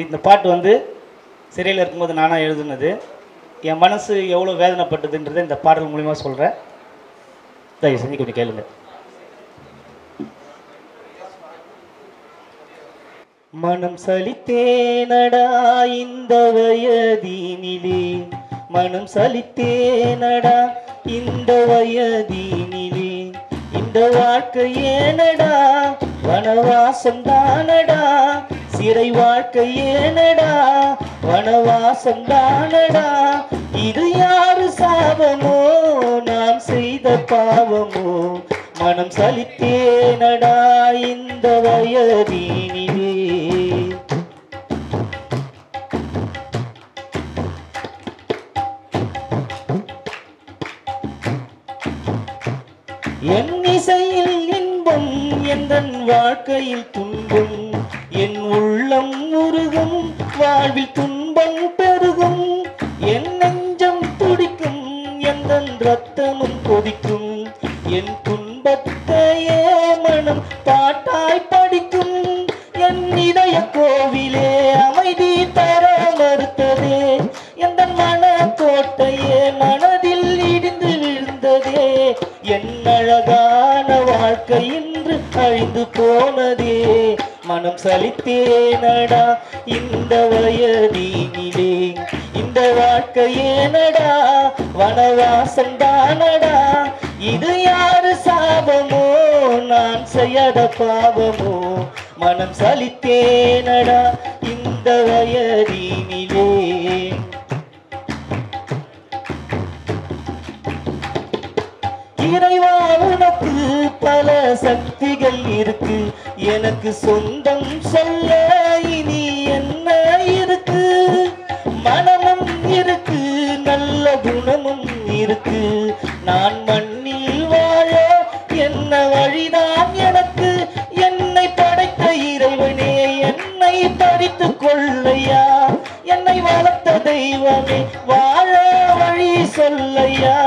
இந்த பாட்டு வந்து சிறையில் இருக்கும்போது நானாக எழுதுனது. என் மனசு எவ்வளோ வேதனைப்பட்டதுன்றதை இந்த பாடல் மூலிமா சொல்கிறேன். தயவு செஞ்சு கொஞ்சம் கேளுங்க. மனம் சலித்தேனடா இந்த வயதினிலே, மனம் சலித்தேனடா இந்த வயதினிலே, இந்த வாழ்க்கை ஏனடா வனவாசம் தானடா, சிறை வாழ்க்கை ஏனடா வனவாசம் தானடா, இது யாரு சாபமோ நான் செய்த பாவமோ, மனம் சலித்தேனடா இந்த வயதினிலே. என் இசையில் இன்பம் எந்தன் வாழ்க்கையில் துன்பம், என் உள்ளம் உருகும் வாழ்வில் துன்பம் பெருகும், என் நெஞ்சம் துடிக்கும் எந்தன் ரத்தமும் கொதிக்கும், என் துன்பத்தையே மனம் பாட்டாய் படிக்கும், என் இதய கோவிலே அமைதி தர மறுத்ததே, எந்தன் மன கோட்டையே மனதில் இடிந்து விழுந்ததே, என் அழகான வாழ்க்கை இன்று அழிந்து போனதே, மனம் சலித்தேனடா இந்த வயதினிலே, இந்த வாழ்க்கை ஏனடா வனவாசம் தானடா, இது யாரு சாபமோ நான் செய்யாத பாவமோ, மனம் சலித்தேனடா இந்த வயதினிலே. இறைவா உனக்கு பல சக்திகள் இருக்கு, எனக்கு சொந்தம் சொல்ல இனி என்ன இருக்கு, மனமும் இருக்கு நல்ல குணமும் இருக்கு, நான் மண்ணில் வாழ என்ன வழிதான் எனக்கு, என்னை படைத்த இறைவனே என்னை பறித்து கொள்ளையா, என்னை வளர்த்த தெய்வமே வாழ வழி சொல்லையா,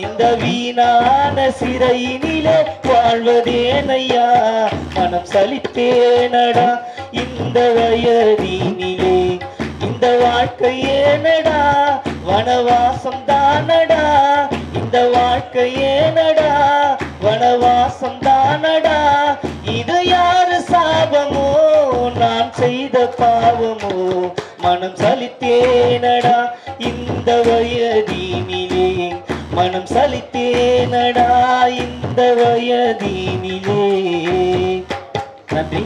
இந்த வீணான சிறையினிலே வாழ்வதேனையா, மனம் சலித்தேனடா இந்த வயதினிலே, இந்த வாழ்க்கை ஏனடா வனவாசம் தானடா, இந்த வாழ்க்கை ஏனடா வனவாசம் தானடா, இது யாரு சாபமோ நான் செய்த பாவமோ, மனம் சலித்தேனடா இந்த வயதினிலே, மனம் சலித்தேனடா இந்த வயதினிலே. நன்றி.